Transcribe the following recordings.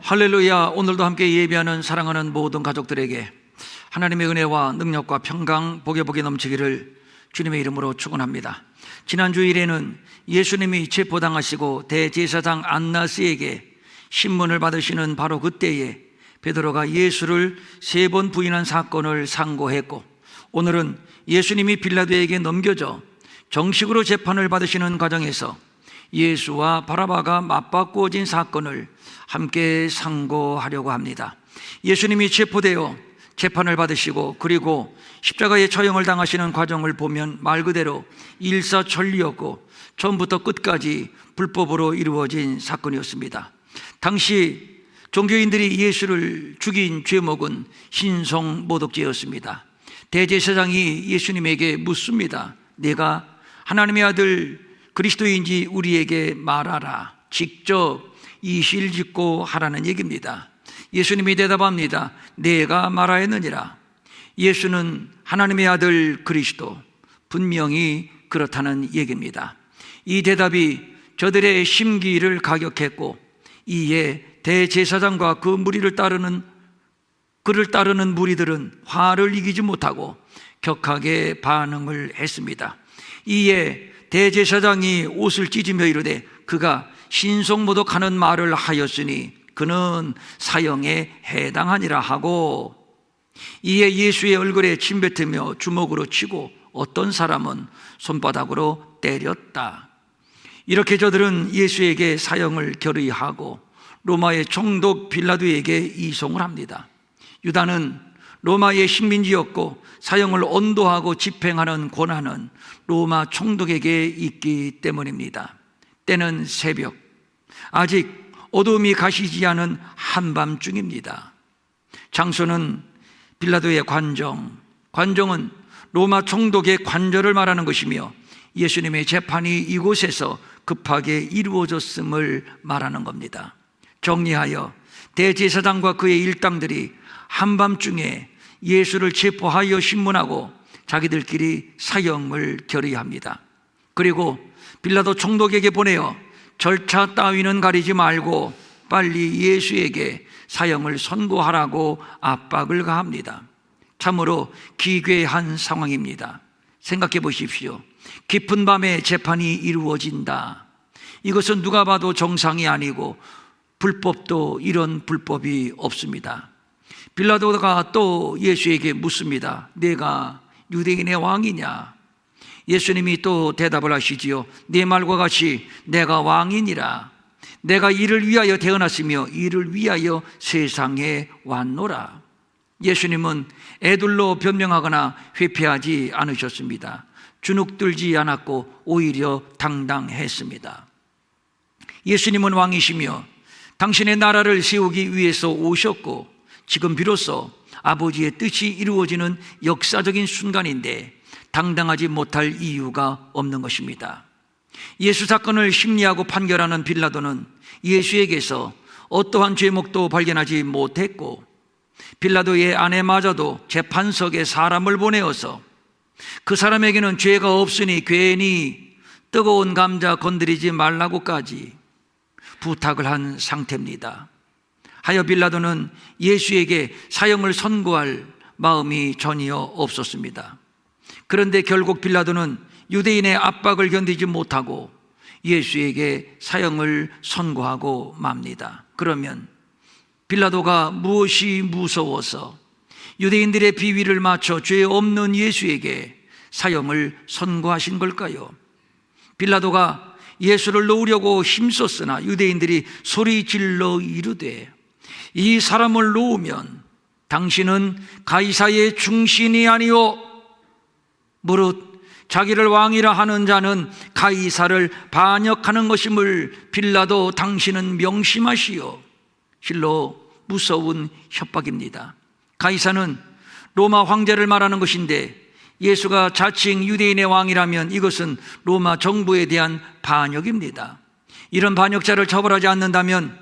할렐루야. 오늘도 함께 예배하는 사랑하는 모든 가족들에게 하나님의 은혜와 능력과 평강, 복이 넘치기를 주님의 이름으로 축원합니다. 지난 주일에는 예수님이 체포당하시고 대제사장 안나스에게 신문을 받으시는 바로 그때에 베드로가 예수를 3번 부인한 사건을 상고했고, 오늘은 예수님이 빌라도에게 넘겨져 정식으로 재판을 받으시는 과정에서 예수와 바라바가 맞바꾸어진 사건을 함께 상고하려고 합니다. 예수님이 체포되어 재판을 받으시고 그리고 십자가의 처형을 당하시는 과정을 보면 말 그대로 일사천리였고 처음부터 끝까지 불법으로 이루어진 사건이었습니다. 당시 종교인들이 예수를 죽인 죄목은 신성모독죄였습니다. 대제사장이 예수님에게 묻습니다. 네가 하나님의 아들 그리스도인지 우리에게 말하라. 직접 이실 짓고 하라는 얘기입니다. 예수님이 대답합니다. 내가 말하였느니라. 예수는 하나님의 아들 그리스도, 분명히 그렇다는 얘기입니다. 이 대답이 저들의 심기를 가격했고, 이에 대제사장과 그를 따르는 무리들은 화를 이기지 못하고 격하게 반응을 했습니다. 이에 대제사장이 옷을 찢으며 이르되 그가 신성모독하는 말을 하였으니 그는 사형에 해당하니라 하고, 이에 예수의 얼굴에 침뱉으며 주먹으로 치고 어떤 사람은 손바닥으로 때렸다. 이렇게 저들은 예수에게 사형을 결의하고 로마의 총독 빌라도에게 이송을 합니다. 유다는 로마의 식민지였고 사형을 언도하고 집행하는 권한은 로마 총독에게 있기 때문입니다. 때는 새벽, 아직 어둠이 가시지 않은 한밤중입니다. 장소는 빌라도의 관정은 로마 총독의 관절을 말하는 것이며 예수님의 재판이 이곳에서 급하게 이루어졌음을 말하는 겁니다. 정리하여 대제사장과 그의 일당들이 한밤중에 예수를 체포하여 신문하고 자기들끼리 사형을 결의합니다. 그리고 빌라도 총독에게 보내어 절차 따위는 가리지 말고 빨리 예수에게 사형을 선고하라고 압박을 가합니다. 참으로 기괴한 상황입니다. 생각해 보십시오. 깊은 밤에 재판이 이루어진다. 이것은 누가 봐도 정상이 아니고 불법도 이런 불법이 없습니다. 빌라도가 또 예수에게 묻습니다. 내가 유대인의 왕이냐? 예수님이 또 대답을 하시지요. 네 말과 같이 내가 왕이니라. 내가 이를 위하여 태어났으며 이를 위하여 세상에 왔노라. 예수님은 애둘러 변명하거나 회피하지 않으셨습니다. 주눅들지 않았고 오히려 당당했습니다. 예수님은 왕이시며 당신의 나라를 세우기 위해서 오셨고 지금 비로소 아버지의 뜻이 이루어지는 역사적인 순간인데 당당하지 못할 이유가 없는 것입니다. 예수 사건을 심리하고 판결하는 빌라도는 예수에게서 어떠한 죄목도 발견하지 못했고 빌라도의 아내마저도 재판석에 사람을 보내어서 그 사람에게는 죄가 없으니 괜히 뜨거운 감자 건드리지 말라고까지 부탁을 한 상태입니다. 하여 빌라도는 예수에게 사형을 선고할 마음이 전혀 없었습니다. 그런데 결국 빌라도는 유대인의 압박을 견디지 못하고 예수에게 사형을 선고하고 맙니다. 그러면 빌라도가 무엇이 무서워서 유대인들의 비위를 맞춰 죄 없는 예수에게 사형을 선고하신 걸까요? 빌라도가 예수를 놓으려고 힘썼으나 유대인들이 소리질러 이르되 이 사람을 놓으면 당신은 가이사의 충신이 아니오. 무릇 자기를 왕이라 하는 자는 가이사를 반역하는 것임을 빌라도 당신은 명심하시오. 실로 무서운 협박입니다. 가이사는 로마 황제를 말하는 것인데 예수가 자칭 유대인의 왕이라면 이것은 로마 정부에 대한 반역입니다. 이런 반역자를 처벌하지 않는다면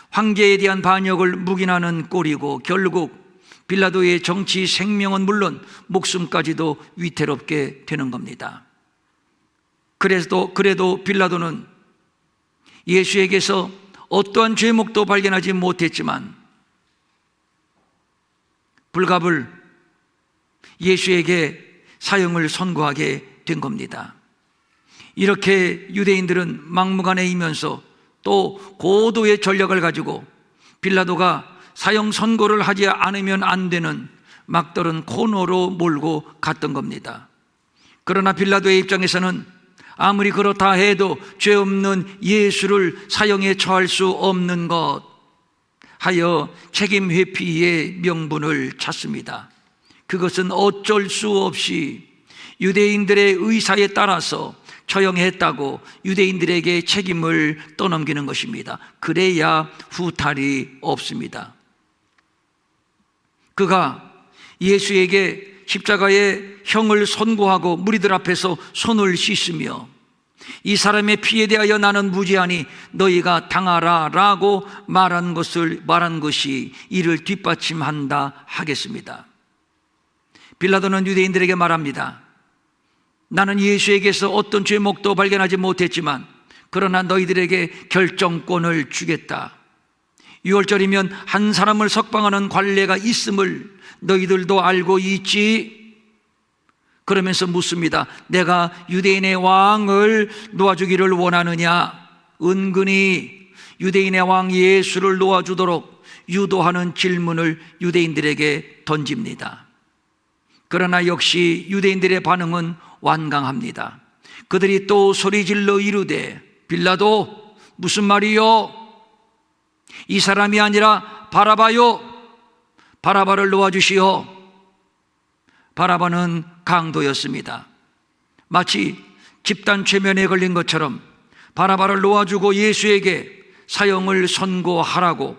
황제에 대한 반역을 묵인하는 꼴이고 결국 빌라도의 정치 생명은 물론 목숨까지도 위태롭게 되는 겁니다. 그래도 빌라도는 예수에게서 어떠한 죄목도 발견하지 못했지만 불갑을 예수에게 사형을 선고하게 된 겁니다. 이렇게 유대인들은 막무가내이면서 또 고도의 전략을 가지고 빌라도가 사형 선고를 하지 않으면 안 되는 막다른 코너로 몰고 갔던 겁니다. 그러나 빌라도의 입장에서는 아무리 그렇다 해도 죄 없는 예수를 사형에 처할 수 없는 것 하여 책임 회피의 명분을 찾습니다. 그것은 어쩔 수 없이 유대인들의 의사에 따라서 처형했다고 유대인들에게 책임을 떠넘기는 것입니다. 그래야 후탈이 없습니다. 그가 예수에게 십자가의 형을 선고하고 무리들 앞에서 손을 씻으며 이 사람의 피에 대하여 나는 무죄하니 너희가 당하라 라고 말한 것이 이를 뒷받침한다 하겠습니다. 빌라도는 유대인들에게 말합니다. 나는 예수에게서 어떤 죄목도 발견하지 못했지만 그러나 너희들에게 결정권을 주겠다. 6월절이면 한 사람을 석방하는 관례가 있음을 너희들도 알고 있지? 그러면서 묻습니다. 내가 유대인의 왕을 놓아주기를 원하느냐? 은근히 유대인의 왕 예수를 놓아주도록 유도하는 질문을 유대인들에게 던집니다. 그러나 역시 유대인들의 반응은 완강합니다. 그들이 또 소리질러 이르되 빌라도 무슨 말이요? 이 사람이 아니라 바라바요. 바라바를 놓아주시오. 바라바는 강도였습니다. 마치 집단 최면에 걸린 것처럼 바라바를 놓아주고 예수에게 사형을 선고하라고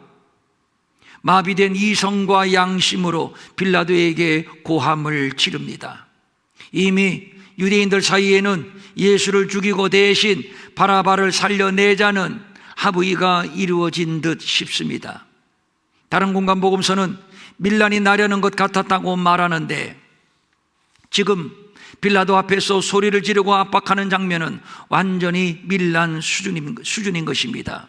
마비된 이성과 양심으로 빌라도에게 고함을 지릅니다. 이미 유대인들 사이에는 예수를 죽이고 대신 바라바를 살려내자는 합의가 이루어진 듯 싶습니다. 다른 공간 복음서는 밀란이 나려는 것 같았다고 말하는데 지금 빌라도 앞에서 소리를 지르고 압박하는 장면은 완전히 밀란 수준인 것입니다.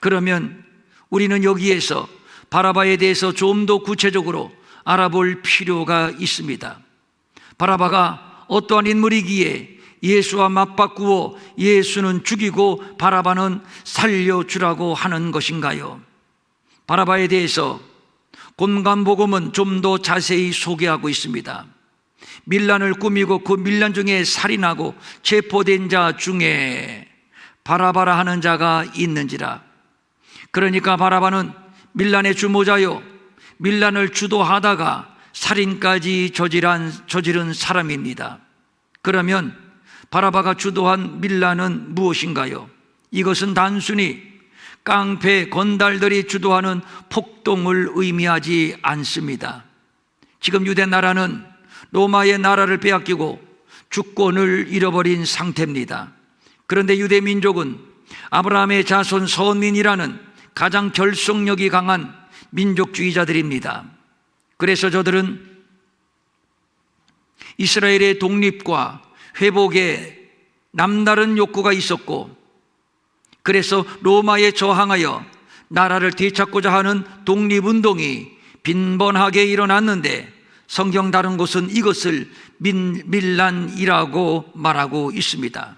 그러면 우리는 여기에서 바라바에 대해서 좀 더 구체적으로 알아볼 필요가 있습니다. 바라바가 어떠한 인물이기에 예수와 맞바꾸어 예수는 죽이고 바라바는 살려주라고 하는 것인가요? 바라바에 대해서 공간복음은 좀 더 자세히 소개하고 있습니다. 밀란을 꾸미고 그 밀란 중에 살인하고 체포된 자 중에 바라바라 하는 자가 있는지라. 그러니까 바라바는 밀란의 주모자요 밀란을 주도하다가 살인까지 저지른 사람입니다. 그러면 바라바가 주도한 밀란은 무엇인가요? 이것은 단순히 깡패 건달들이 주도하는 폭동을 의미하지 않습니다. 지금 유대 나라는 로마의 나라를 빼앗기고 주권을 잃어버린 상태입니다. 그런데 유대 민족은 아브라함의 자손 선민이라는 가장 결속력이 강한 민족주의자들입니다. 그래서 저들은 이스라엘의 독립과 회복에 남다른 욕구가 있었고 그래서 로마에 저항하여 나라를 되찾고자 하는 독립운동이 빈번하게 일어났는데 성경 다른 곳은 이것을 밀란이라고 말하고 있습니다.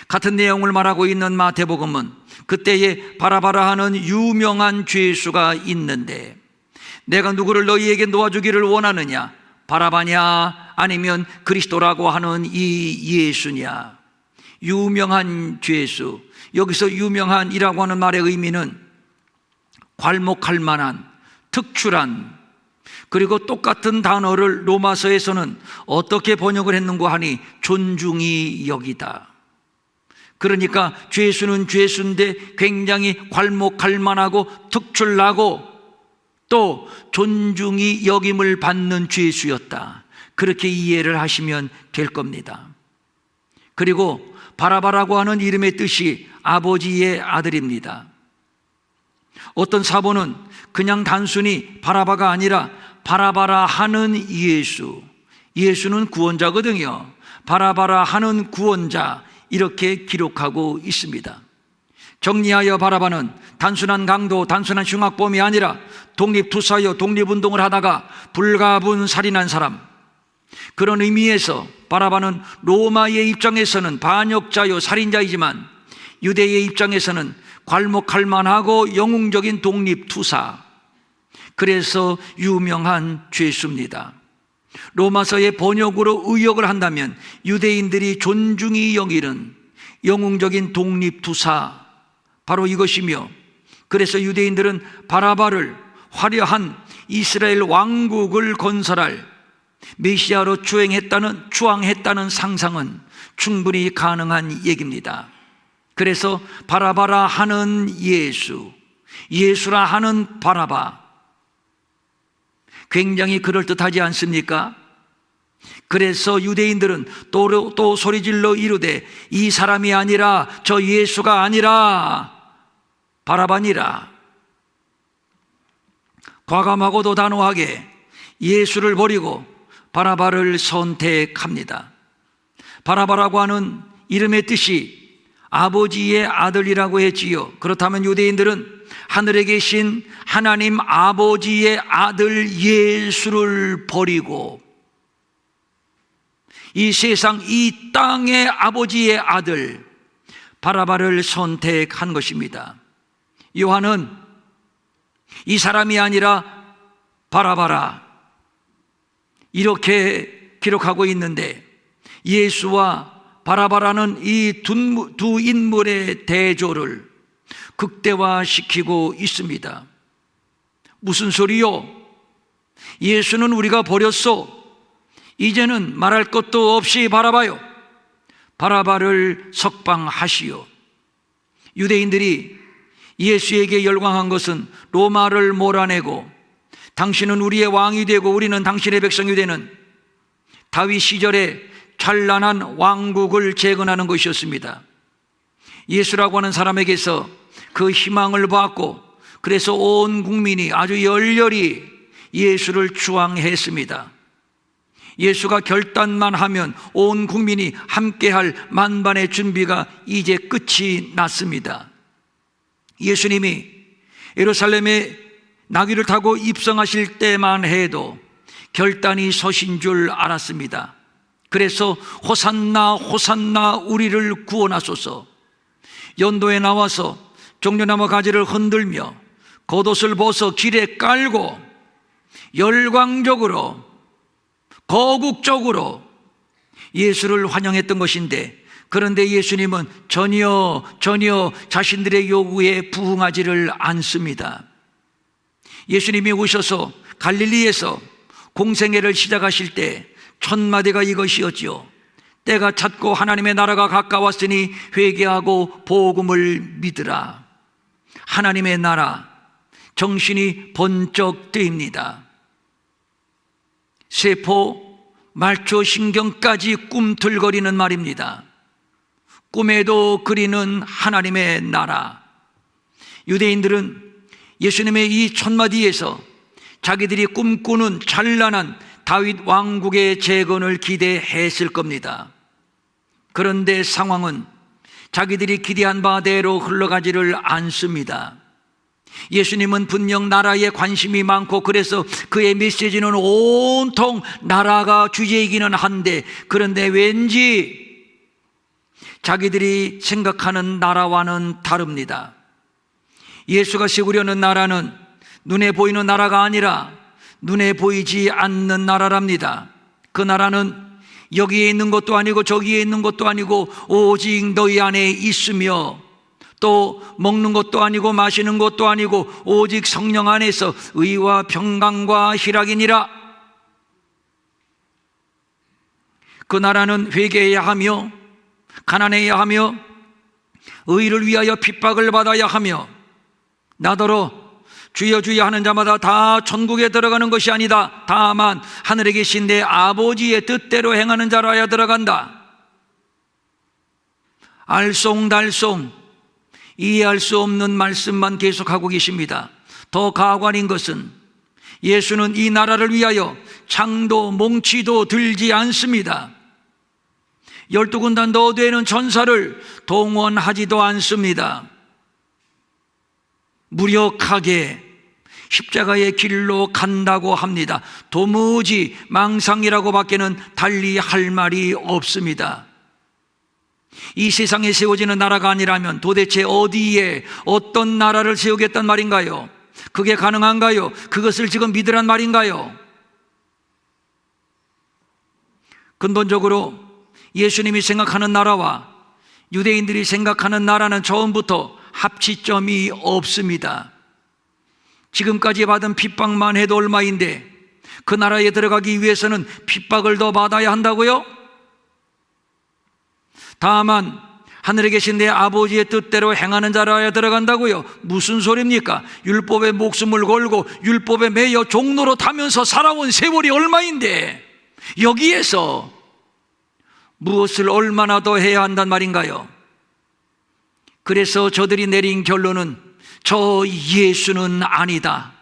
같은 내용을 말하고 있는 마태복음은 그때에 바라바라 하는 유명한 죄수가 있는데 내가 누구를 너희에게 놓아주기를 원하느냐? 바라바냐 아니면 그리스도라고 하는 이 예수냐? 유명한 죄수. 여기서 유명한이라고 하는 말의 의미는 괄목할 만한, 특출한, 그리고 똑같은 단어를 로마서에서는 어떻게 번역을 했는고 하니 존중이 여기다. 그러니까 죄수는 죄수인데 굉장히 괄목할 만하고 특출나고 또 존중이 여김을 받는 죄수였다. 그렇게 이해를 하시면 될 겁니다. 그리고 바라바라고 하는 이름의 뜻이 아버지의 아들입니다. 어떤 사본은 그냥 단순히 바라바가 아니라 바라바라 하는 예수, 예수는 구원자거든요. 바라바라 하는 구원자 이렇게 기록하고 있습니다. 정리하여 바라바는 단순한 강도, 단순한 흉악범이 아니라 독립투사여 독립운동을 하다가 불가분 살인한 사람. 그런 의미에서 바라바는 로마의 입장에서는 반역자요 살인자이지만 유대의 입장에서는 괄목할 만하고 영웅적인 독립투사. 그래서 유명한 죄수입니다. 로마서의 번역으로 의역을 한다면 유대인들이 존중이 여기는 영웅적인 독립투사, 바로 이것이며, 그래서 유대인들은 바라바를 화려한 이스라엘 왕국을 건설할 메시아로 추앙했다는 상상은 충분히 가능한 얘기입니다. 그래서 바라바라 하는 예수, 예수라 하는 바라바, 굉장히 그럴듯하지 않습니까? 그래서 유대인들은 또 소리질러 이르되 이 사람이 아니라 저 예수가 아니라 바라바니라. 과감하고도 단호하게 예수를 버리고 바라바를 선택합니다. 바라바라고 하는 이름의 뜻이 아버지의 아들이라고 했지요. 그렇다면 유대인들은 하늘에 계신 하나님 아버지의 아들 예수를 버리고 이 세상 이 땅의 아버지의 아들 바라바를 선택한 것입니다. 요한은 이 사람이 아니라 바라바라 이렇게 기록하고 있는데, 예수와 바라바라는 이 두 인물의 대조를 극대화시키고 있습니다. 무슨 소리요? 예수는 우리가 버렸소. 이제는 말할 것도 없이 바라바요. 바라바를 석방하시오. 유대인들이 예수에게 열광한 것은 로마를 몰아내고 당신은 우리의 왕이 되고 우리는 당신의 백성이 되는 다윗 시절에 찬란한 왕국을 재건하는 것이었습니다. 예수라고 하는 사람에게서 그 희망을 받고 그래서 온 국민이 아주 열렬히 예수를 추앙했습니다. 예수가 결단만 하면 온 국민이 함께할 만반의 준비가 이제 끝이 났습니다. 예수님이 예루살렘에 나귀를 타고 입성하실 때만 해도 결단이 서신 줄 알았습니다. 그래서 호산나 호산나 우리를 구원하소서. 연도에 나와서 종려나무 가지를 흔들며 겉옷을 벗어 길에 깔고 열광적으로 거국적으로 예수를 환영했던 것인데, 그런데 예수님은 전혀 자신들의 요구에 부응하지를 않습니다. 예수님이 오셔서 갈릴리에서 공생애를 시작하실 때 첫 마디가 이것이었지요. 때가 찼고 하나님의 나라가 가까웠으니 회개하고 복음을 믿으라. 하나님의 나라, 정신이 번쩍 뜨입니다. 세포, 말초, 신경까지 꿈틀거리는 말입니다. 꿈에도 그리는 하나님의 나라. 유대인들은 예수님의 이 첫마디에서 자기들이 꿈꾸는 찬란한 다윗 왕국의 재건을 기대했을 겁니다. 그런데 상황은 자기들이 기대한 바대로 흘러가지를 않습니다. 예수님은 분명 나라에 관심이 많고 그래서 그의 메시지는 온통 나라가 주제이기는 한데, 그런데 왠지 자기들이 생각하는 나라와는 다릅니다. 예수가 세우려는 나라는 눈에 보이는 나라가 아니라 눈에 보이지 않는 나라랍니다. 그 나라는 여기에 있는 것도 아니고 저기에 있는 것도 아니고 오직 너희 안에 있으며, 또 먹는 것도 아니고 마시는 것도 아니고 오직 성령 안에서 의와 평강과 희락이니라. 그 나라는 회개해야 하며 가난해야 하며 의를 위하여 핍박을 받아야 하며, 나더러 주여 주여 하는 자마다 다 천국에 들어가는 것이 아니다. 다만 하늘에 계신 내 아버지의 뜻대로 행하는 자라야 들어간다. 알쏭달쏭 이해할 수 없는 말씀만 계속하고 계십니다. 더 가관인 것은 예수는 이 나라를 위하여 창도 몽치도 들지 않습니다. 12군단 더 되는 전사를 동원하지도 않습니다. 무력하게 십자가의 길로 간다고 합니다. 도무지 망상이라고 밖에는 달리 할 말이 없습니다. 이 세상에 세워지는 나라가 아니라면 도대체 어디에 어떤 나라를 세우겠단 말인가요? 그게 가능한가요? 그것을 지금 믿으란 말인가요? 근본적으로 예수님이 생각하는 나라와 유대인들이 생각하는 나라는 처음부터 합치점이 없습니다. 지금까지 받은 핍박만 해도 얼마인데 그 나라에 들어가기 위해서는 핍박을 더 받아야 한다고요? 다만 하늘에 계신 내 아버지의 뜻대로 행하는 자라야 들어간다고요? 무슨 소리입니까? 율법에 목숨을 걸고 율법에 매여 종로로 타면서 살아온 세월이 얼마인데 여기에서 무엇을 얼마나 더 해야 한단 말인가요? 그래서 저들이 내린 결론은 저 예수는 아니다.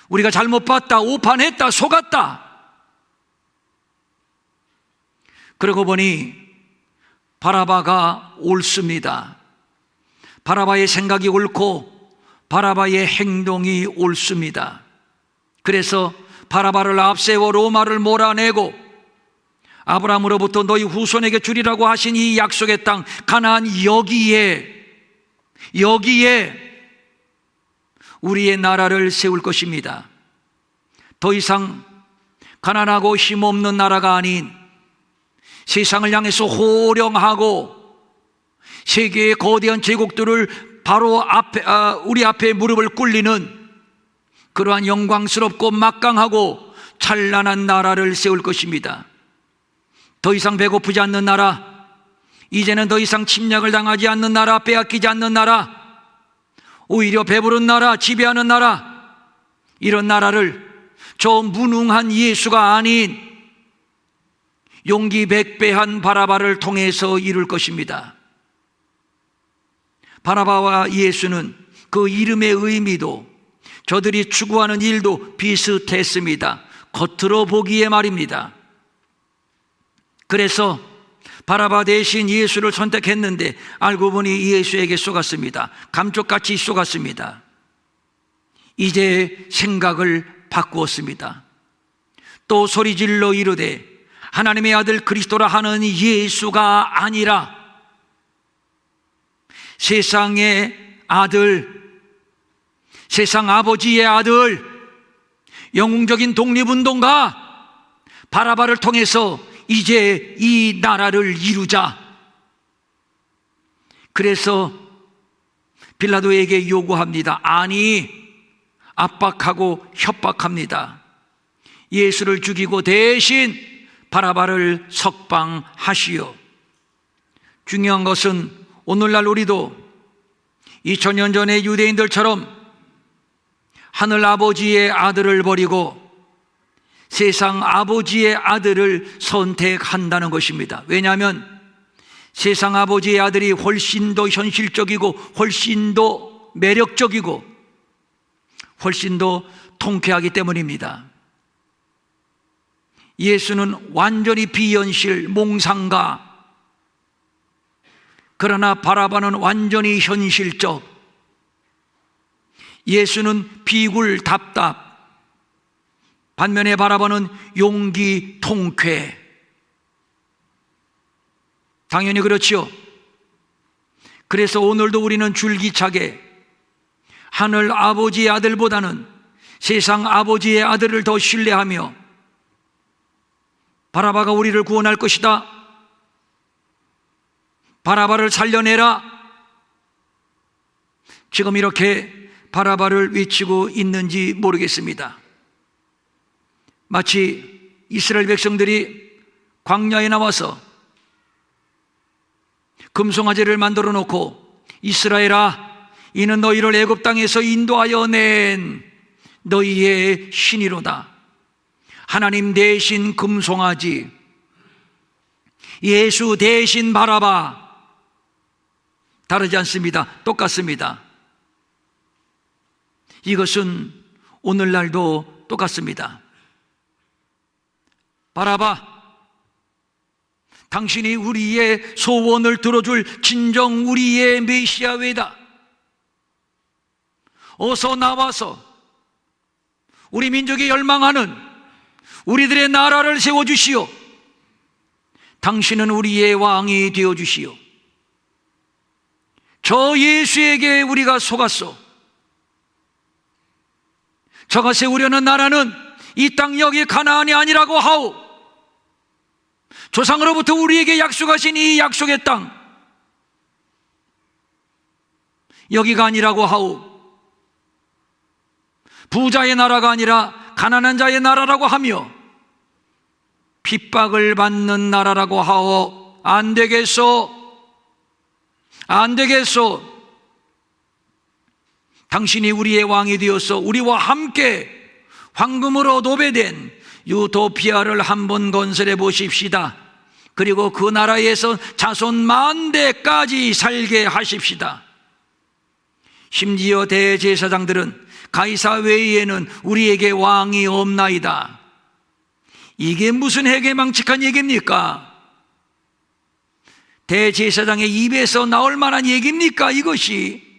우리가 잘못 봤다, 오판했다, 속았다. 그러고 보니 바라바가 옳습니다. 바라바의 생각이 옳고 바라바의 행동이 옳습니다. 그래서 바라바를 앞세워 로마를 몰아내고 아브라함으로부터 너희 후손에게 주리라고 하신 이 약속의 땅 가나안 여기에 우리의 나라를 세울 것입니다. 더 이상 가난하고 힘없는 나라가 아닌 세상을 향해서 호령하고 세계의 거대한 제국들을 바로 우리 앞에 무릎을 꿇리는 그러한 영광스럽고 막강하고 찬란한 나라를 세울 것입니다. 더 이상 배고프지 않는 나라, 이제는 더 이상 침략을 당하지 않는 나라, 빼앗기지 않는 나라, 오히려 배부른 나라, 지배하는 나라, 이런 나라를 저 무능한 예수가 아닌 용기 백배한 바라바를 통해서 이룰 것입니다. 바라바와 예수는 그 이름의 의미도 저들이 추구하는 일도 비슷했습니다. 겉으로 보기에 말입니다. 그래서 바라바 대신 예수를 선택했는데 알고 보니 예수에게 속았습니다. 감쪽같이 속았습니다. 이제 생각을 바꾸었습니다. 또 소리질러 이르되 하나님의 아들 그리스도라 하는 예수가 아니라 세상의 아들, 세상 아버지의 아들, 영웅적인 독립운동가 바라바를 통해서 이제 이 나라를 이루자. 그래서 빌라도에게 요구합니다. 아니, 압박하고 협박합니다. 예수를 죽이고 대신 바라바를 석방하시오. 중요한 것은 오늘날 우리도 2000년 전의 유대인들처럼 하늘 아버지의 아들을 버리고 세상 아버지의 아들을 선택한다는 것입니다. 왜냐하면 세상 아버지의 아들이 훨씬 더 현실적이고 훨씬 더 매력적이고 훨씬 더 통쾌하기 때문입니다. 예수는 완전히 비현실, 몽상가. 그러나 바라바는 완전히 현실적. 예수는 비굴, 답답. 반면에 바라바는 용기, 통쾌. 당연히 그렇지요. 그래서 오늘도 우리는 줄기차게 하늘 아버지의 아들보다는 세상 아버지의 아들을 더 신뢰하며 바라바가 우리를 구원할 것이다. 바라바를 살려내라. 지금 이렇게 바라바를 외치고 있는지 모르겠습니다. 마치 이스라엘 백성들이 광야에 나와서 금송아지를 만들어 놓고 이스라엘아, 이는 너희를 애굽 땅에서 인도하여 낸 너희의 신이로다. 하나님 대신 금송아지, 예수 대신 바라바. 다르지 않습니다. 똑같습니다. 이것은 오늘날도 똑같습니다. 바라바, 당신이 우리의 소원을 들어줄 진정 우리의 메시아외다. 어서 나와서 우리 민족이 열망하는 우리들의 나라를 세워주시오. 당신은 우리의 왕이 되어주시오. 저 예수에게 우리가 속았소. 저가 세우려는 나라는 이 땅 여기 가나안이 아니라고 하오. 조상으로부터 우리에게 약속하신 이 약속의 땅 여기가 아니라고 하오. 부자의 나라가 아니라 가난한 자의 나라라고 하며 핍박을 받는 나라라고 하오. 안 되겠소. 안 되겠소. 당신이 우리의 왕이 되어서 우리와 함께 황금으로 노배된 유토피아를 한번 건설해 보십시다. 그리고 그 나라에서 자손 만대까지 살게 하십시다. 심지어 대제사장들은 가이사 외에는 우리에게 왕이 없나이다. 이게 무슨 해괴망측한 얘기입니까? 대제사장의 입에서 나올 만한 얘기입니까? 이것이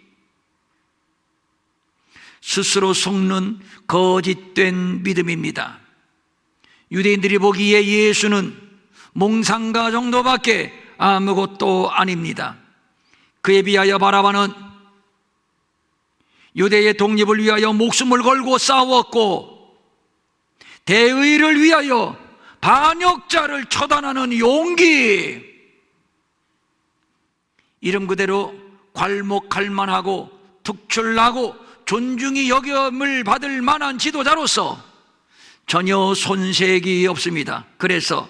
스스로 속는 거짓된 믿음입니다. 유대인들이 보기에 예수는 몽상가 정도밖에 아무것도 아닙니다. 그에 비하여 바라바는 유대의 독립을 위하여 목숨을 걸고 싸웠고 대의를 위하여 반역자를 처단하는 용기, 이름 그대로 괄목할 만하고 특출나고 존중이 여김을 받을 만한 지도자로서 전혀 손색이 없습니다. 그래서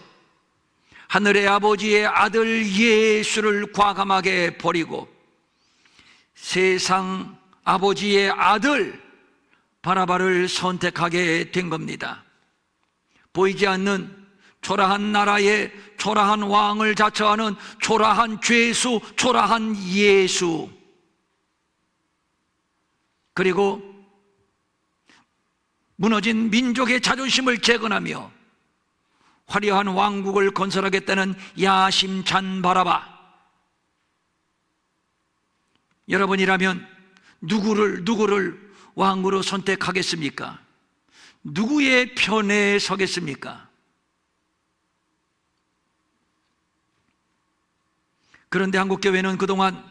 하늘의 아버지의 아들 예수를 과감하게 버리고 세상 아버지의 아들 바라바를 선택하게 된 겁니다. 보이지 않는 초라한 나라에 초라한 왕을 자처하는 초라한 죄수, 초라한 예수, 그리고 무너진 민족의 자존심을 재건하며 화려한 왕국을 건설하겠다는 야심찬 바라바. 여러분이라면 누구를 왕으로 선택하겠습니까? 누구의 편에 서겠습니까? 그런데 한국교회는 그동안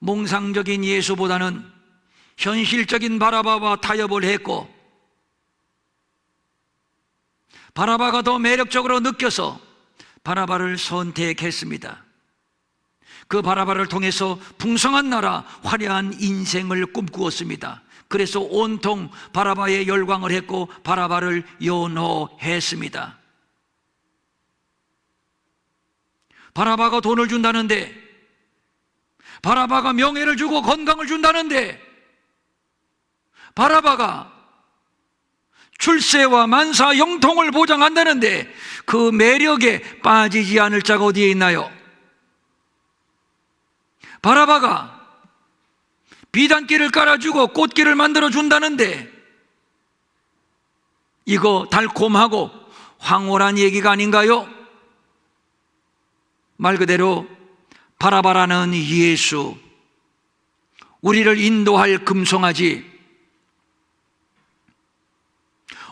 몽상적인 예수보다는 현실적인 바라바와 타협을 했고 바라바가 더 매력적으로 느껴서 바라바를 선택했습니다. 그 바라바를 통해서 풍성한 나라, 화려한 인생을 꿈꾸었습니다. 그래서 온통 바라바에 열광을 했고 바라바를 연호했습니다. 바라바가 돈을 준다는데, 바라바가 명예를 주고 건강을 준다는데, 바라바가 출세와 만사 형통을 보장한다는데 그 매력에 빠지지 않을 자가 어디에 있나요? 바라바가 비단길을 깔아주고 꽃길을 만들어 준다는데 이거 달콤하고 황홀한 얘기가 아닌가요? 말 그대로 바라바라는 예수, 우리를 인도할 금송아지,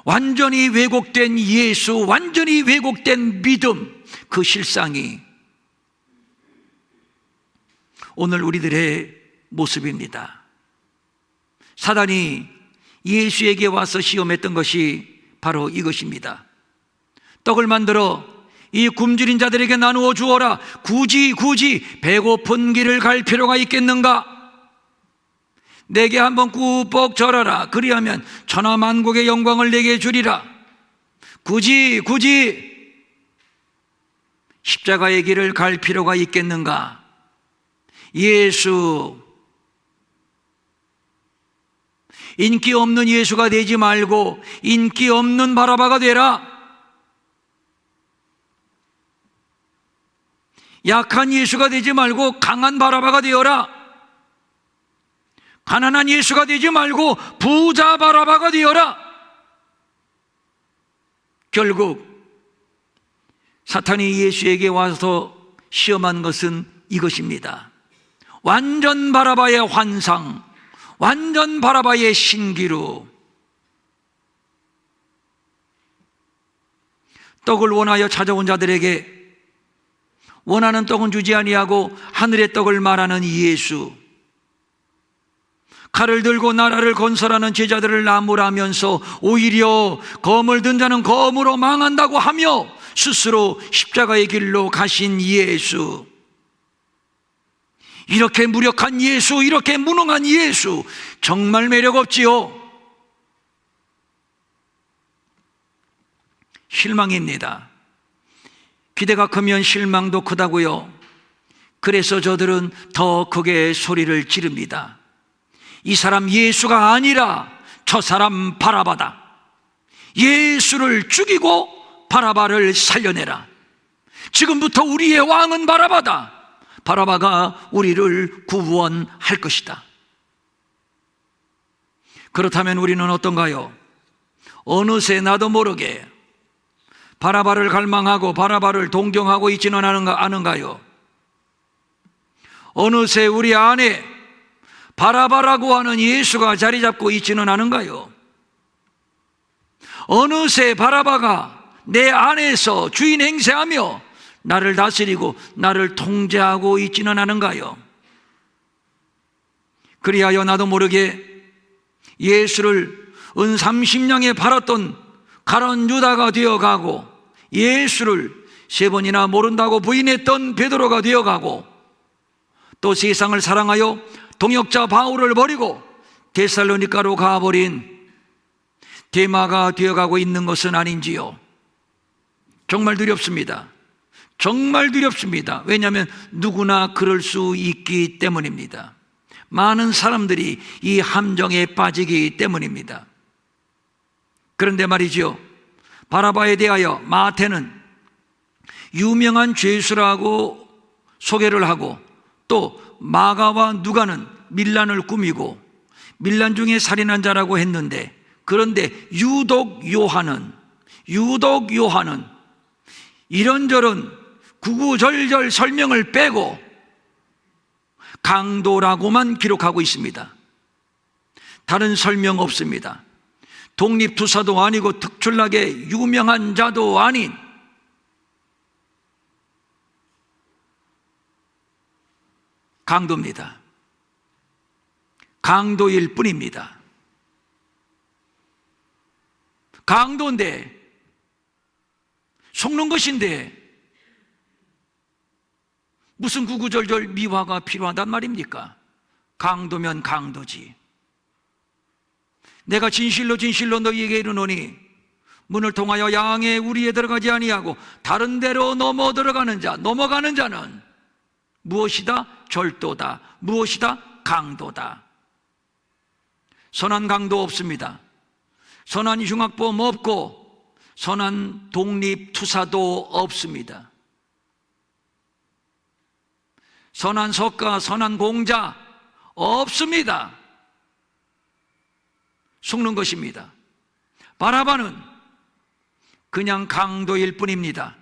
완전히 왜곡된 예수, 완전히 왜곡된 믿음, 그 실상이 오늘 우리들의 모습입니다. 사단이 예수에게 와서 시험했던 것이 바로 이것입니다. 떡을 만들어 이 굶주린 자들에게 나누어 주어라. 굳이 배고픈 길을 갈 필요가 있겠는가? 내게 한번 꾸벅 절하라. 그리하면 천하만국의 영광을 내게 주리라. 굳이 십자가의 길을 갈 필요가 있겠는가? 예수, 인기 없는 예수가 되지 말고 인기 없는 바라바가 되라. 약한 예수가 되지 말고 강한 바라바가 되어라. 가난한 예수가 되지 말고 부자 바라바가 되어라. 결국 사탄이 예수에게 와서 시험한 것은 이것입니다. 완전 바라바의 환상, 완전 바라바의 신기루. 떡을 원하여 찾아온 자들에게 원하는 떡은 주지 아니하고 하늘의 떡을 말하는 예수. 칼을 들고 나라를 건설하는 제자들을 나무라면서 오히려 검을 든 자는 검으로 망한다고 하며 스스로 십자가의 길로 가신 예수. 이렇게 무력한 예수, 이렇게 무능한 예수, 정말 매력 없지요? 실망입니다. 기대가 크면 실망도 크다고요. 그래서 저들은 더 크게 소리를 지릅니다. 이 사람 예수가 아니라 저 사람 바라바다. 예수를 죽이고 바라바를 살려내라. 지금부터 우리의 왕은 바라바다. 바라바가 우리를 구원할 것이다. 그렇다면 우리는 어떤가요? 어느새 나도 모르게 바라바를 갈망하고 바라바를 동경하고 있지는 않은가요? 어느새 우리 안에 바라바라고 하는 예수가 자리 잡고 있지는 않은가요? 어느새 바라바가 내 안에서 주인 행세하며 나를 다스리고 나를 통제하고 있지는 않은가요? 그리하여 나도 모르게 예수를 은 30냥에 팔았던 가론 유다가 되어가고 예수를 3번이나 모른다고 부인했던 베드로가 되어가고 또 세상을 사랑하여 동역자 바울을 버리고 데살로니가로 가버린 데마가 되어가고 있는 것은 아닌지요? 정말 두렵습니다. 정말 두렵습니다. 왜냐하면 누구나 그럴 수 있기 때문입니다. 많은 사람들이 이 함정에 빠지기 때문입니다. 그런데 말이죠, 바라바에 대하여 마태는 유명한 죄수라고 소개를 하고 또 마가와 누가는 밀란을 꾸미고 밀란 중에 살인한 자라고 했는데, 그런데 유독 요한은 이런저런 구구절절 설명을 빼고 강도라고만 기록하고 있습니다. 다른 설명 없습니다. 독립투사도 아니고 특출나게 유명한 자도 아닌 강도입니다. 강도일 뿐입니다. 강도인데, 속는 것인데 무슨 구구절절 미화가 필요하단 말입니까? 강도면 강도지. 내가 진실로 너희에게 이르노니 문을 통하여 양의 우리에 들어가지 아니하고 다른 데로 넘어가는 자는 무엇이다? 절도다. 무엇이다? 강도다. 선한 강도 없습니다. 선한 흉악범 없고 선한 독립투사도 없습니다. 선한 석가, 선한 공자 없습니다. 속는 것입니다. 바라바는 그냥 강도일 뿐입니다.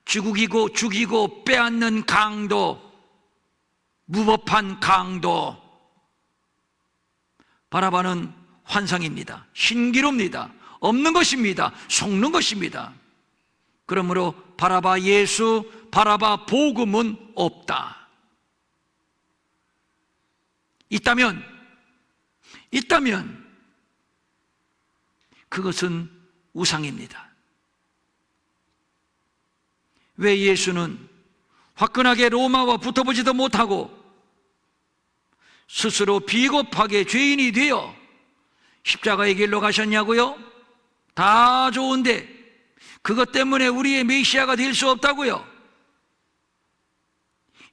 죽이고 빼앗는 강도, 무법한 강도. 바라바는 환상입니다. 신기루입니다. 없는 것입니다. 속는 것입니다. 그러므로 바라바 예수, 바라바 복음은 없다. 있다면 그것은 우상입니다. 왜 예수는 화끈하게 로마와 붙어보지도 못하고 스스로 비겁하게 죄인이 되어 십자가의 길로 가셨냐고요? 다 좋은데 그것 때문에 우리의 메시아가 될 수 없다고요?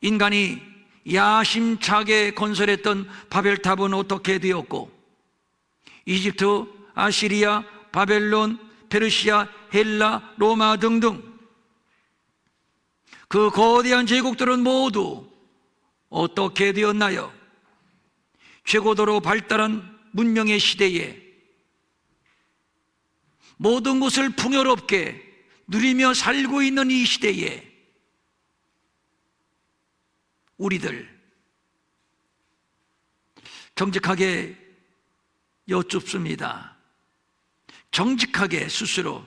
인간이 야심차게 건설했던 바벨탑은 어떻게 되었고, 이집트, 아시리아, 바벨론, 페르시아, 헬라, 로마 등등 그 거대한 제국들은 모두 어떻게 되었나요? 최고도로 발달한 문명의 시대에 모든 것을 풍요롭게 누리며 살고 있는 이 시대에 우리들 정직하게 여쭙습니다. 정직하게 스스로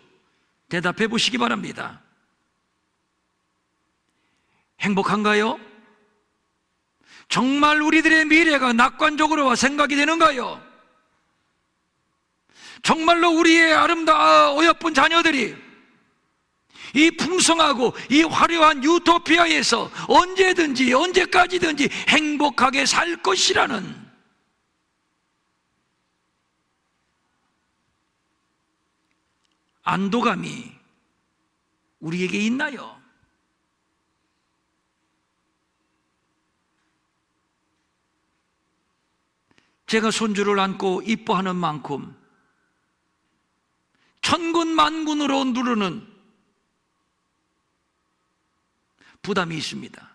대답해 보시기 바랍니다. 행복한가요? 정말 우리들의 미래가 낙관적으로 생각이 되는가요? 정말로 우리의 어여쁜 자녀들이 이 풍성하고 이 화려한 유토피아에서 언제든지 언제까지든지 행복하게 살 것이라는 안도감이 우리에게 있나요? 제가 손주를 안고 이뻐하는 만큼 천군만군으로 누르는 부담이 있습니다.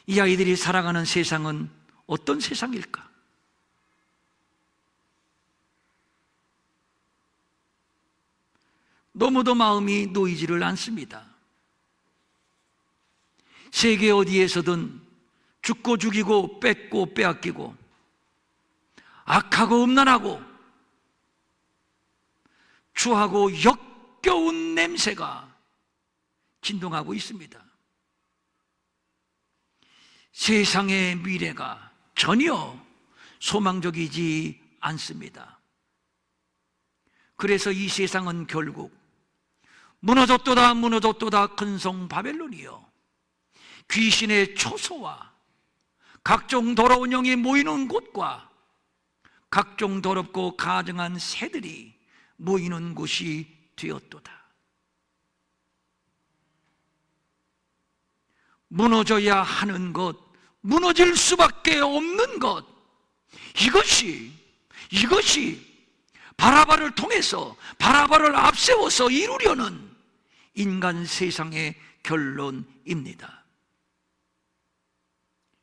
이 아이들이 살아가는 세상은 어떤 세상일까? 너무도 마음이 놓이지를 않습니다. 세계 어디에서든 죽고 죽이고 뺏고 빼앗기고 악하고 음란하고 추하고 역겨운 냄새가 진동하고 있습니다. 세상의 미래가 전혀 소망적이지 않습니다. 그래서 이 세상은 결국 무너졌도다 무너졌도다 근성 바벨론이요, 귀신의 초소와 각종 더러운 영이 모이는 곳과 각종 더럽고 가증한 새들이 모이는 곳이 되었도다. 무너져야 하는 것, 무너질 수밖에 없는 것, 이것이 바라바를 통해서, 바라바를 앞세워서 이루려는 인간 세상의 결론입니다.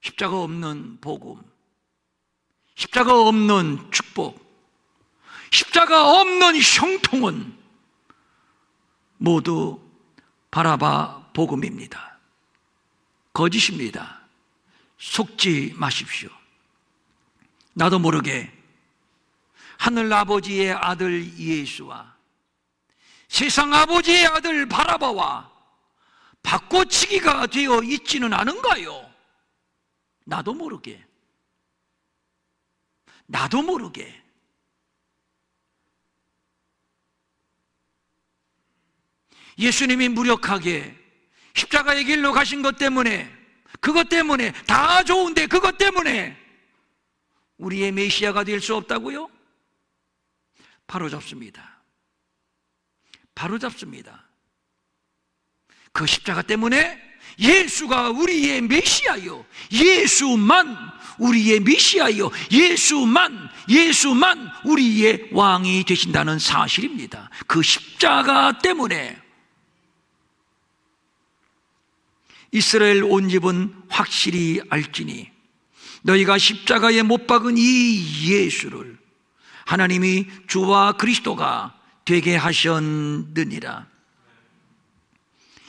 십자가 없는 복음, 십자가 없는 축복, 십자가 없는 형통은 모두 바라바 복음입니다. 거짓입니다. 속지 마십시오. 나도 모르게 하늘 아버지의 아들 예수와 세상 아버지의 아들 바라바와 바꿔치기가 되어 있지는 않은가요? 나도 모르게 예수님이 무력하게 십자가의 길로 가신 것 때문에, 그것 때문에 다 좋은데 그것 때문에 우리의 메시아가 될 수 없다고요? 바로잡습니다. 그 십자가 때문에 예수가 우리의 메시아요, 예수만 우리의 메시아요, 예수만 우리의 왕이 되신다는 사실입니다. 그 십자가 때문에 이스라엘 온 집은 확실히 알지니 너희가 십자가에 못 박은 이 예수를 하나님이 주와 그리스도가 되게 하셨느니라.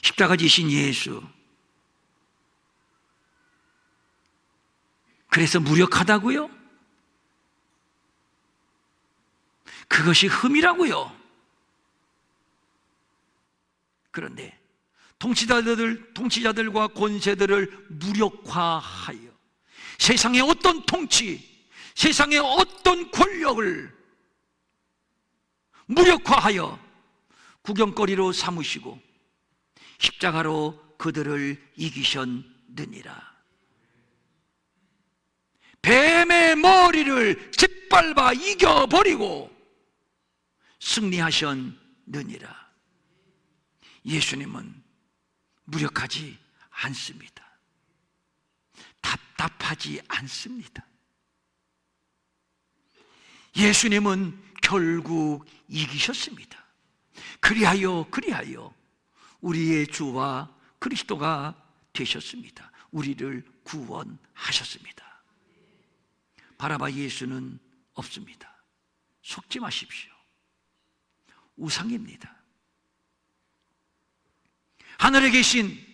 십자가 지신 예수, 그래서 무력하다고요? 그것이 흠이라고요. 그런데 통치자들과 권세들을 무력화하여 세상의 어떤 통치, 세상의 어떤 권력을 무력화하여 구경거리로 삼으시고 십자가로 그들을 이기셨느니라. 뱀의 머리를 짓밟아 이겨버리고 승리하셨느니라. 예수님은 무력하지 않습니다. 답답하지 않습니다. 예수님은 결국 이기셨습니다. 그리하여 우리의 주와 그리스도가 되셨습니다. 우리를 구원하셨습니다. 바라바 예수는 없습니다. 속지 마십시오. 우상입니다. 하늘에 계신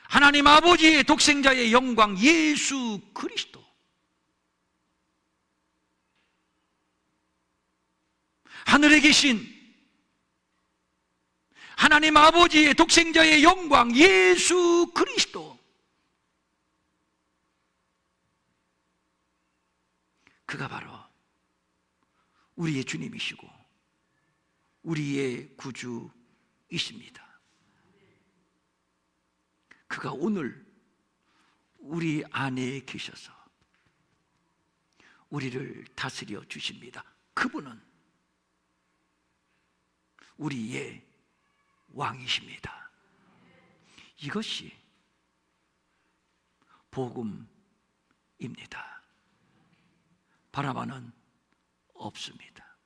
하나님 아버지의 독생자의 영광 예수 그리스도, 하늘에 계신 하나님 아버지의 독생자의 영광 예수 그리스도, 그가 바로 우리의 주님이시고 우리의 구주이십니다. 그가 오늘 우리 안에 계셔서 우리를 다스려 주십니다. 그분은 우리의 왕이십니다. 이것이 복음입니다. 바라바는 없습니다.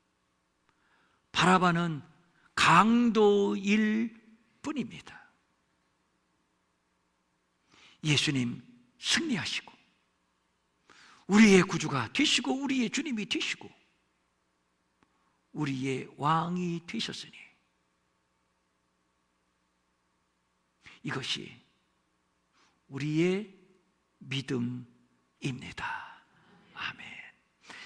바라바는 강도일 뿐입니다. 예수님 승리하시고 우리의 구주가 되시고 우리의 주님이 되시고 우리의 왕이 되셨으니 이것이 우리의 믿음입니다. 아멘.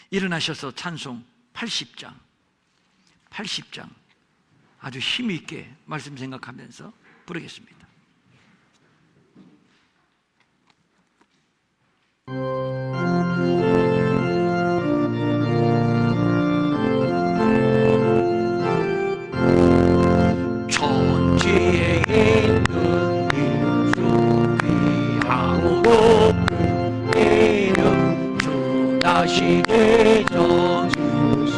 일어나셔서 찬송 80장 아주 힘있게 말씀 생각하면서 부르겠습니다. 천지에 있는 이름 귀하고 높은 이름 주 나시게 전주신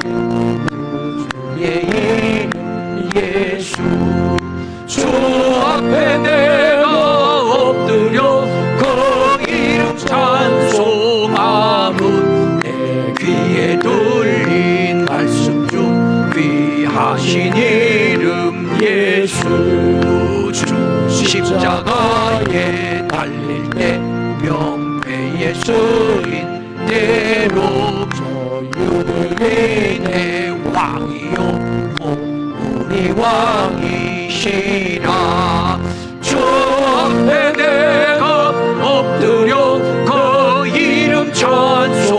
주의 이름 예수. 주 앞에 내가 엎드려 그 이름 찬송함은 내 귀에 들린 말씀 중 귀하신 이름 예수. 주 십자가에 달릴 때 명패에 쓰인 대로 저유대인의 왕이요 우리 왕이시라. 주 앞에 내가 엎드려 그 이름 찬송함은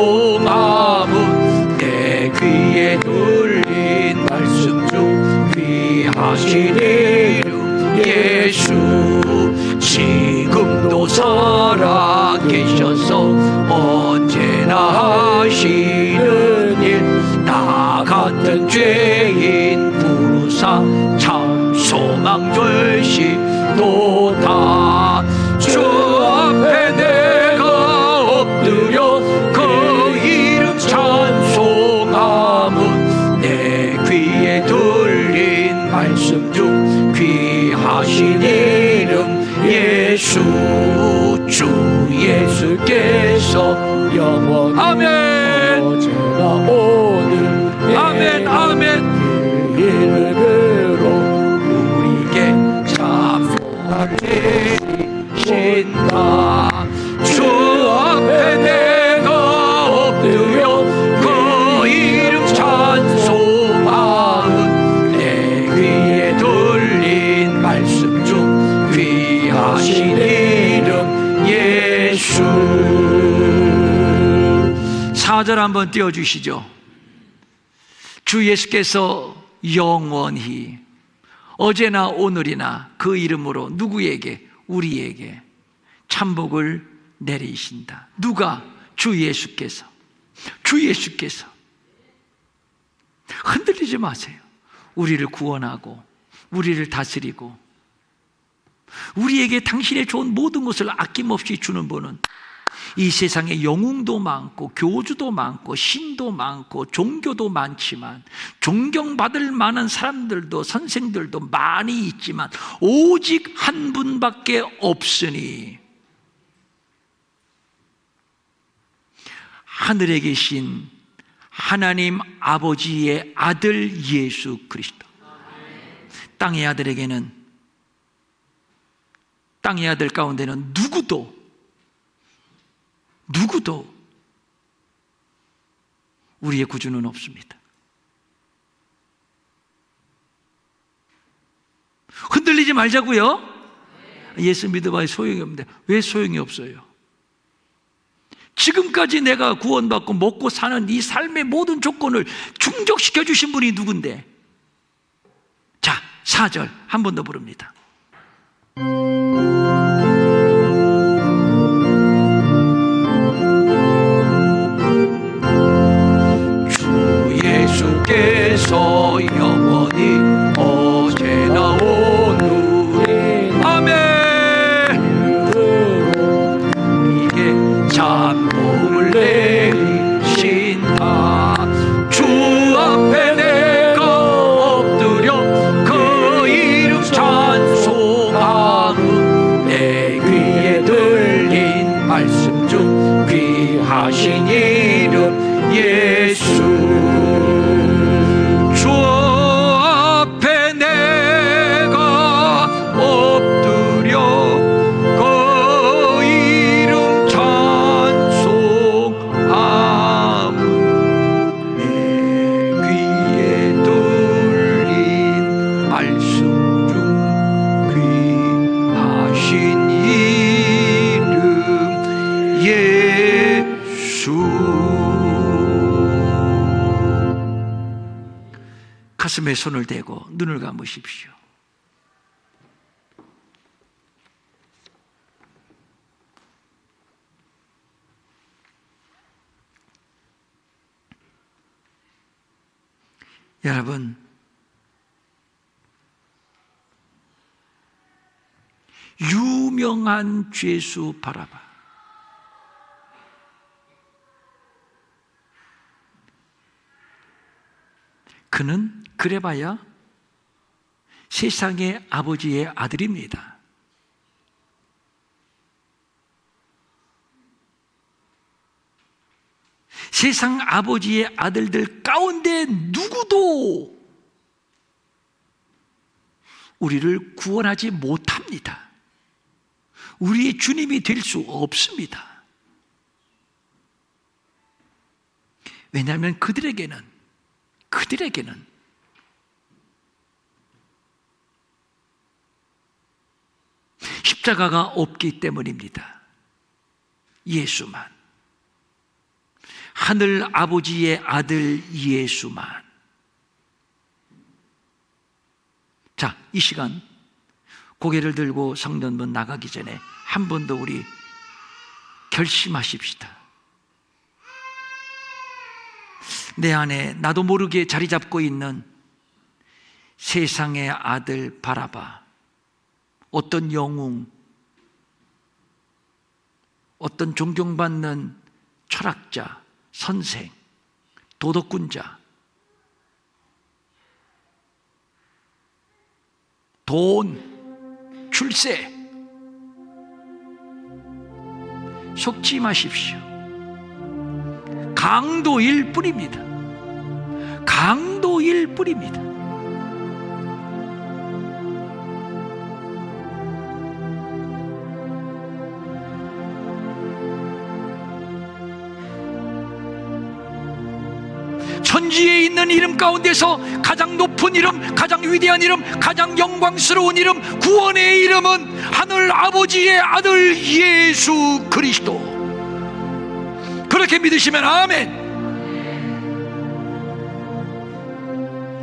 내 귀에 들린 말씀 중 귀하신 이름 예수. 지금도 살아 계셔서 언제나 하시는 일, 나 같은 죄인 부르사 참 소망 되시도다. 주 앞에 내가 엎드려 그 이름 찬송함은 내 귀에 들린 말씀 중 귀하신 이름 예수. 주 예수께서 영원히 아멘 어제나 오늘 아멘 아멘 그 이름으로 우리에게 참소할 내리신다. 주 앞에 내가 엎드려 그 이름 찬송함은 내 귀에 들린 말씀 중 귀하신 이름 예수. 4절 한번 띄워주시죠. 주 예수께서 영원히 어제나 오늘이나 그 이름으로 누구에게? 우리에게 참복을 내리신다. 누가? 주 예수께서. 주 예수께서. 흔들리지 마세요. 우리를 구원하고 우리를 다스리고 우리에게 당신의 좋은 모든 것을 아낌없이 주는 분은 이 세상에 영웅도 많고 교주도 많고 신도 많고 종교도 많지만 존경받을 만한 사람들도 선생들도 많이 있지만 오직 한 분밖에 없으니 하늘에 계신 하나님 아버지의 아들 예수 그리스도. 땅의 아들에게는, 땅의 아들 가운데는 누구도 우리의 구주는 없습니다. 흔들리지 말자고요. 예수 믿어봐야 소용이 없는데 왜 소용이 없어요? 지금까지 내가 구원받고 먹고 사는 이 삶의 모든 조건을 충족시켜 주신 분이 누군데? 자, 4절 한 번 더 부릅니다. 주 예수께서 영원히 어제나 오늘이 아멘. 이게 잠복을 내리신다. 주 앞에 내가 엎드려 그 이름 찬송하는 내 귀에 들린 말씀 중 귀하신 이름 예수. 주 앞에 내가 엎드려 그 이름 찬송하는 내 귀에 들린 말씀 중 귀하신 이름 예수. 가슴에 손을 대고 눈을 감으십시오. 여러분, 유명한 죄수 바라바, 그는 그래봐야 세상의 아버지의 아들입니다. 세상 아버지의 아들들 가운데 누구도 우리를 구원하지 못합니다. 우리의 주님이 될 수 없습니다. 왜냐하면 그들에게는 십자가가 없기 때문입니다. 예수만, 하늘 아버지의 아들 예수만. 자, 이 시간 고개를 들고 성전문 나가기 전에 한 번 더 우리 결심하십시다. 내 안에 나도 모르게 자리 잡고 있는 세상의 아들 바라바, 어떤 영웅, 어떤 존경받는 철학자, 선생, 도덕군자, 돈, 출세, 속지 마십시오. 강도일 뿐입니다. 강도일 뿐입니다. 천지에 있는 이름 가운데서 가장 높은 이름, 가장 위대한 이름, 가장 영광스러운 이름, 구원의 이름은 하늘 아버지의 아들 예수 그리스도. 그렇게 믿으시면 아멘.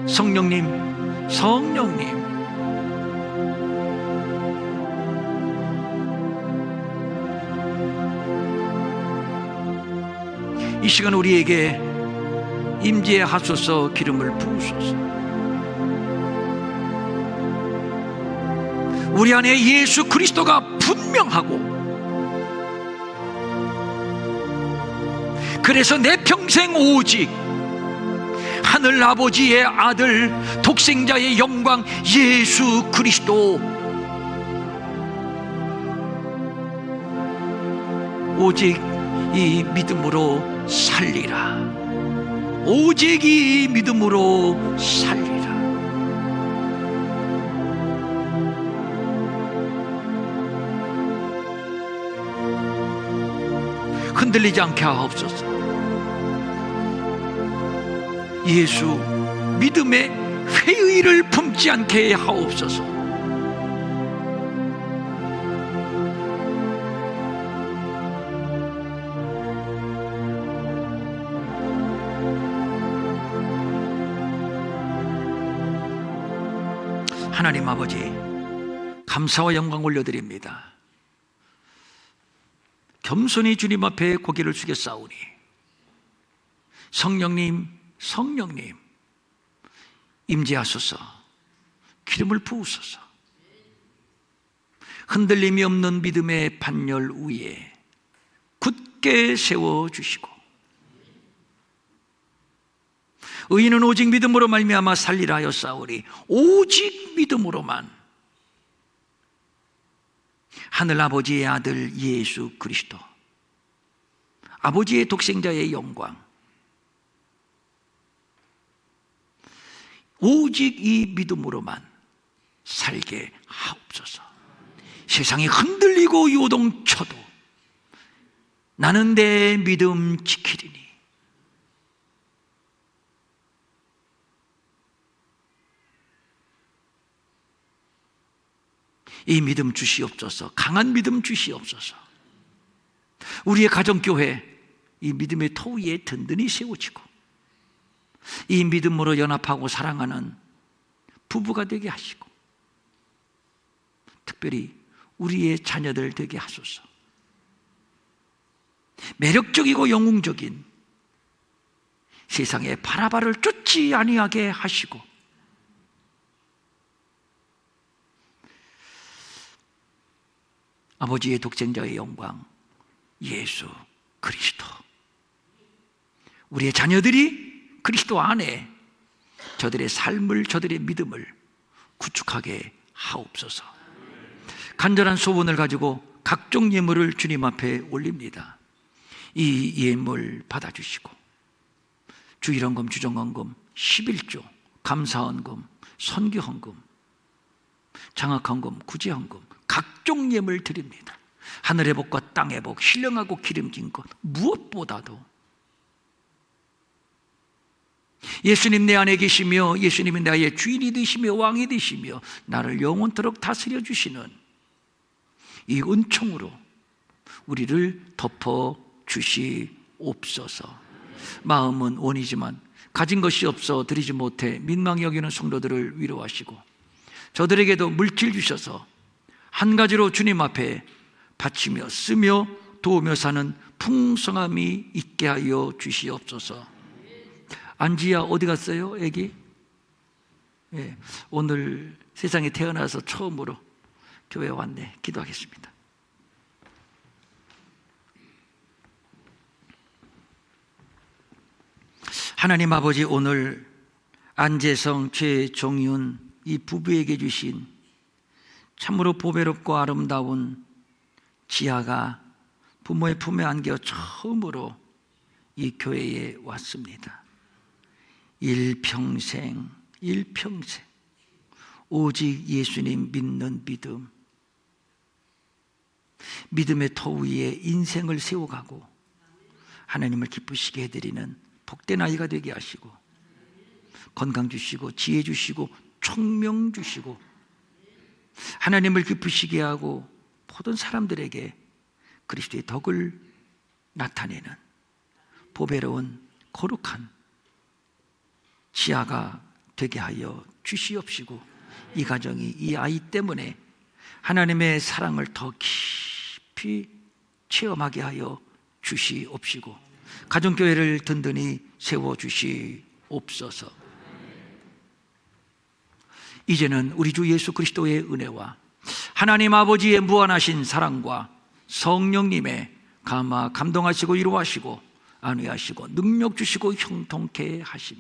성령님, 성령님, 이 시간 우리에게 임재하소서, 기름을 부으소서. 우리 안에 예수 그리스도가 분명하고, 그래서 내 평생 오직 하늘 아버지의 아들, 독생자의 영광 예수 그리스도, 오직 이 믿음으로 살리라. 오직 이 믿음으로 살리라. 흔들리지 않게 하옵소서. 예수 믿음의 회의를 품지 않게 하옵소서. 하나님 아버지, 감사와 영광 올려드립니다. 겸손히 주님 앞에 고개를 숙여 싸우니 성령님 임재하소서. 기름을 부으소서. 흔들림이 없는 믿음의 반열 위에 굳게 세워주시고, 의인은 오직 믿음으로 말미암아 살리라 하여 싸우리. 오직 믿음으로만 하늘 아버지의 아들 예수 그리스도, 아버지의 독생자의 영광, 오직 이 믿음으로만 살게 하옵소서. 세상이 흔들리고 요동쳐도 나는 내 믿음 지키리니. 이 믿음 주시옵소서. 강한 믿음 주시옵소서. 우리의 가정교회 이 믿음의 토 위에 든든히 세워지고, 이 믿음으로 연합하고 사랑하는 부부가 되게 하시고, 특별히 우리의 자녀들 되게 하소서. 매력적이고 영웅적인 세상의 바라바를 쫓지 아니하게 하시고, 아버지의 독생자의 영광 예수 그리스도, 우리의 자녀들이 그리스도 안에 저들의 삶을, 저들의 믿음을 구축하게 하옵소서. 간절한 소원을 가지고 각종 예물을 주님 앞에 올립니다. 이 예물 받아주시고, 주일헌금, 주정헌금, 11조, 감사헌금, 선교헌금, 장학헌금, 구제헌금, 각종 예물 드립니다. 하늘의 복과 땅의 복, 신령하고 기름진 것, 무엇보다도 예수님 내 안에 계시며, 예수님이 나의 주인이 되시며 왕이 되시며 나를 영원토록 다스려 주시는 이 은총으로 우리를 덮어 주시옵소서. 마음은 원이지만 가진 것이 없어 드리지 못해 민망히 여기는 성도들을 위로하시고, 저들에게도 물질 주셔서 한 가지로 주님 앞에 바치며 쓰며 도우며 사는 풍성함이 있게 하여 주시옵소서. 안지야 어디 갔어요? 애기? 예, 오늘 세상에 태어나서 처음으로 교회에 왔네. 기도하겠습니다. 하나님 아버지, 오늘 안재성, 최종윤 이 부부에게 주신 참으로 보배롭고 아름다운 지아가 부모의 품에 안겨 처음으로 이 교회에 왔습니다. 일평생 오직 예수님 믿는 믿음, 믿음의 토 위에 인생을 세워가고 하나님을 기쁘시게 해드리는 복된 아이가 되게 하시고, 건강 주시고 지혜 주시고 총명 주시고, 하나님을 기쁘시게 하고 모든 사람들에게 그리스도의 덕을 나타내는 보배로운 거룩한 지아가 되게 하여 주시옵시고, 이 가정이 이 아이 때문에 하나님의 사랑을 더 깊이 체험하게 하여 주시옵시고, 가정교회를 든든히 세워주시옵소서. 이제는 우리 주 예수 그리스도의 은혜와 하나님 아버지의 무한하신 사랑과 성령님의 감동하시고 위로하시고 안위하시고 능력 주시고 형통케 하심이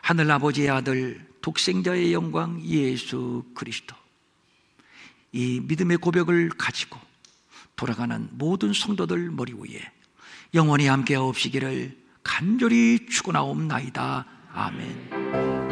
하늘 아버지의 아들 독생자의 영광 예수 그리스도, 이 믿음의 고백을 가지고 돌아가는 모든 성도들 머리 위에 영원히 함께하옵시기를 간절히 축원하옵나이다. 아멘.